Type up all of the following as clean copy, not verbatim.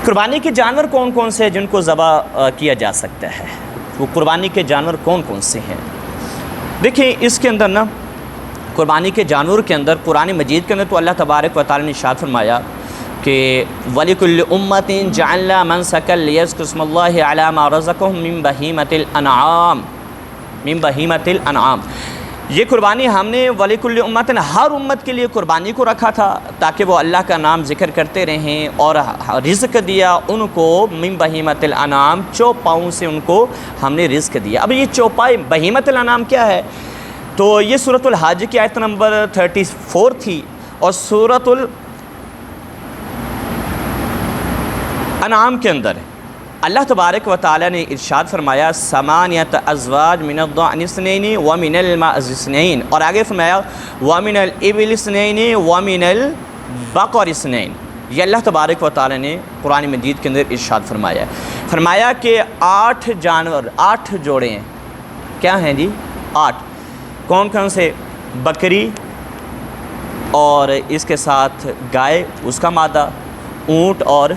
قربانی کے جانور کون کون سے ہیں جن کو ذبح کیا جا سکتا ہے؟ وہ قربانی کے جانور کون کون سے ہیں؟ دیکھیں اس کے اندر نا قربانی کے جانور کے اندر قرآن مجید کے اندر تو اللہ تبارک و تعالی نے ارشاد فرمایا کہ وَلِكُلِّ أُمَّةٍ جَعَلْنَا مَنْسَكًا لِيَذْكُرُوا اسْمَ اللَّهِ عَلَىٰ مَا رَزَقَهُم مِّن بَهِيمَةِ الْأَنْعَامِ یہ قربانی ہم نے وَلِكُلِّ أُمَّةٍ ہر امت کے لیے قربانی کو رکھا تھا تاکہ وہ اللہ کا نام ذکر کرتے رہیں، اور رزق دیا ان کو مِن بَهِيمَةِ الْأَنْعَامِ چوپاؤں سے ان کو ہم نے رزق دیا۔ اب یہ چوپائے بہیمۃ الانعام کیا ہے؟ تو یہ سورۃ الحج کی آیت نمبر 34 تھی، اور سورۃ الانعام کے اندر اللہ تبارک و تعالی نے ارشاد فرمایا ثمانیۃ ازواج من الضأن اثنین ومن المعز اثنین، اور آگے فرمایا ومن الابل اثنین ومن البقر اثنین۔ یہ اللہ تبارک و تعالی نے قرآن مجید کے اندر ارشاد فرمایا کہ 8 جانور 8 جوڑے ہیں۔ کیا ہیں جی؟ 8۔ کون کون سے؟ بکری، اور اس کے ساتھ گائے اس کا مادہ، اونٹ اور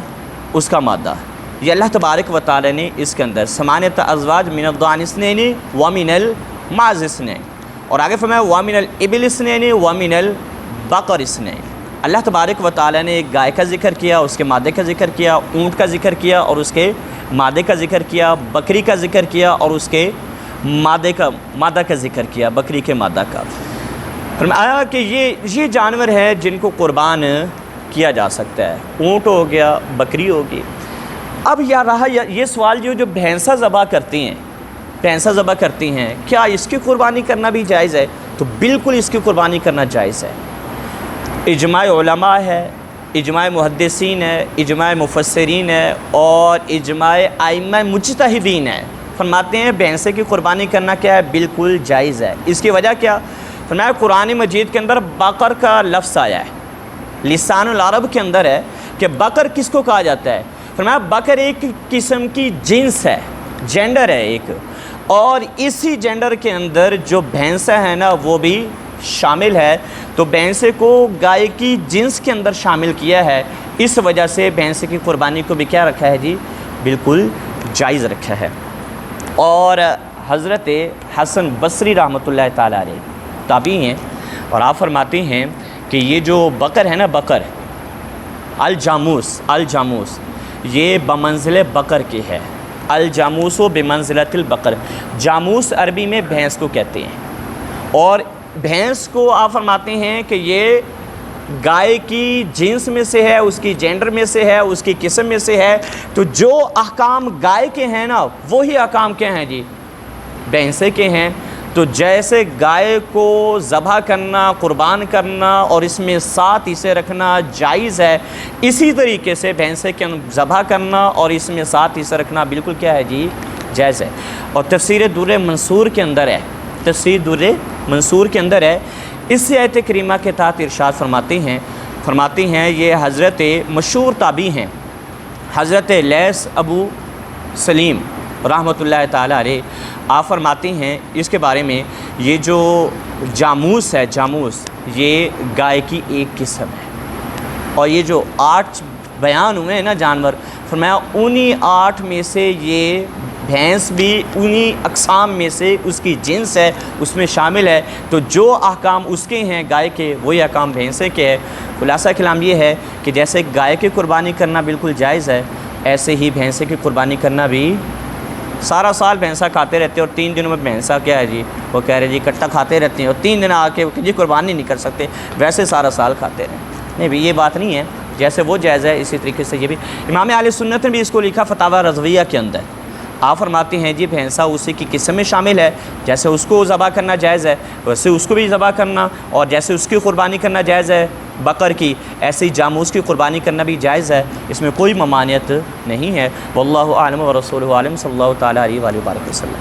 اس کا مادہ۔ یہ اللہ تبارک و تعالی نے اس کے اندر ثمانیۃ ازواج من الضأن اثنین ومن المعز اثنین، اور آگے فرمایا ومن الابل اثنین ومن البقر اثنین۔ اللہ تبارک و تعالی نے ایک گائے کا ذکر کیا، اس کے مادے کا ذکر کیا، اونٹ کا ذکر کیا اور اس کے مادے کا ذکر کیا، بکری کا ذکر کیا اور اس کے مادہ کا ذکر کیا، بکری کے مادہ کا۔ فرمایا کہ یہ جانور ہے جن کو قربان کیا جا سکتا ہے۔ اونٹ ہو گیا، بکری ہوگی۔ اب یہ سوال جو بھینسا ذبح کرتی ہیں کیا اس کی قربانی کرنا بھی جائز ہے؟ تو بالکل اس کی قربانی کرنا جائز ہے۔ اجماع علماء ہے، اجماع محدثین ہے، اجماع مفسرین ہے اور اجماع ائمہ مجتہدین ہے۔ فرماتے ہیں بھینسے کی قربانی کرنا کیا ہے؟ بالکل جائز ہے۔ اس کی وجہ کیا؟ فرمایا قرآن مجید کے اندر بقر کا لفظ آیا ہے، لسان العرب کے اندر ہے کہ بقر کس کو کہا جاتا ہے؟ فرمایا بقر ایک قسم کی جنس ہے، جینڈر ہے ایک، اور اسی جینڈر کے اندر جو بھینسا ہے نا وہ بھی شامل ہے، تو بھینسے کو گائے کی جنس کے اندر شامل کیا ہے، اس وجہ سے بھینسے کی قربانی کو بھی کیا رکھا ہے جی؟ بالکل جائز رکھا ہے۔ اور حضرت حسن بصری رحمۃ اللہ تعالیٰ علیہ تابعی ہیں، اور آپ فرماتے ہیں کہ یہ جو بقر ہے نا، بقر الجاموس یہ بمنزل بقر کی ہے۔ الجاموس و بمنزلۃ البقر، جاموس عربی میں بھینس کو کہتے ہیں، اور بھینس کو آپ فرماتے ہیں کہ یہ گائے کی جنس میں سے ہے، اس کی جینڈر میں سے ہے، اس کی قسم میں سے ہے، تو جو احکام گائے کے ہیں نا وہی احکام کیا ہیں جی؟ بھینسے کے ہیں۔ تو جیسے گائے کو ذبح کرنا، قربان کرنا اور اس میں 7 حصے رکھنا جائز ہے، اسی طریقے سے بھینسے کے ذبح کرنا اور اس میں 7 حصے رکھنا بالکل کیا ہے جی؟ جائز ہے۔ اور تفسیر در منصور کے اندر ہے، تفسیر در منصور کے اندر ہے، اس سے آیت کریمہ کے تحت ارشاد فرماتے ہیں یہ حضرت مشہور تابعی ہیں، حضرت لیث ابو سلیم رحمۃ اللہ تعالیٰ علیہ۔ آپ فرماتے ہیں اس کے بارے میں یہ جو جاموس ہے، جاموس یہ گائے کی ایک قسم ہے، اور یہ جو 8 بیان ہوئے ہیں نا جانور، فرمایا انہی 8 میں سے یہ بھینس بھی انہی اقسام میں سے اس کی جنس ہے، اس میں شامل ہے، تو جو احکام اس کے ہیں گائے کے وہی احکام بھینسے کے ہے۔ خلاصہ کلام یہ ہے کہ جیسے گائے کی قربانی کرنا بالکل جائز ہے، ایسے ہی بھینسے کی قربانی کرنا بھی۔ سارا سال بھینسا کھاتے رہتے ہیں اور 3 دنوں میں بھینسا کیا ہے جی؟ وہ کہہ رہے جی اکٹھا کھاتے رہتے ہیں اور 3 دن آ کے جی قربانی نہیں کر سکتے، ویسے سارا سال کھاتے رہیں۔ نہیں بھی یہ بات نہیں ہے، جیسے وہ جائز ہے اسی طریقے سے یہ بھی۔ امام اہل سنت نے بھی اس کو لکھا فتاوی رضویہ کے اندر۔ آپ فرماتے ہیں جی بھینسا اسی کی قسم میں شامل ہے، جیسے اس کو ذبح کرنا جائز ہے ویسے اس کو بھی ذبح کرنا، اور جیسے اس کی قربانی کرنا جائز ہے بقر کی، ایسے ہی جاموس کی قربانی کرنا بھی جائز ہے، اس میں کوئی ممانعت نہیں ہے۔ واللہ اعلم ورسولہ عالم، صلی اللہ تعالیٰ علیہ وآلہ وسلم۔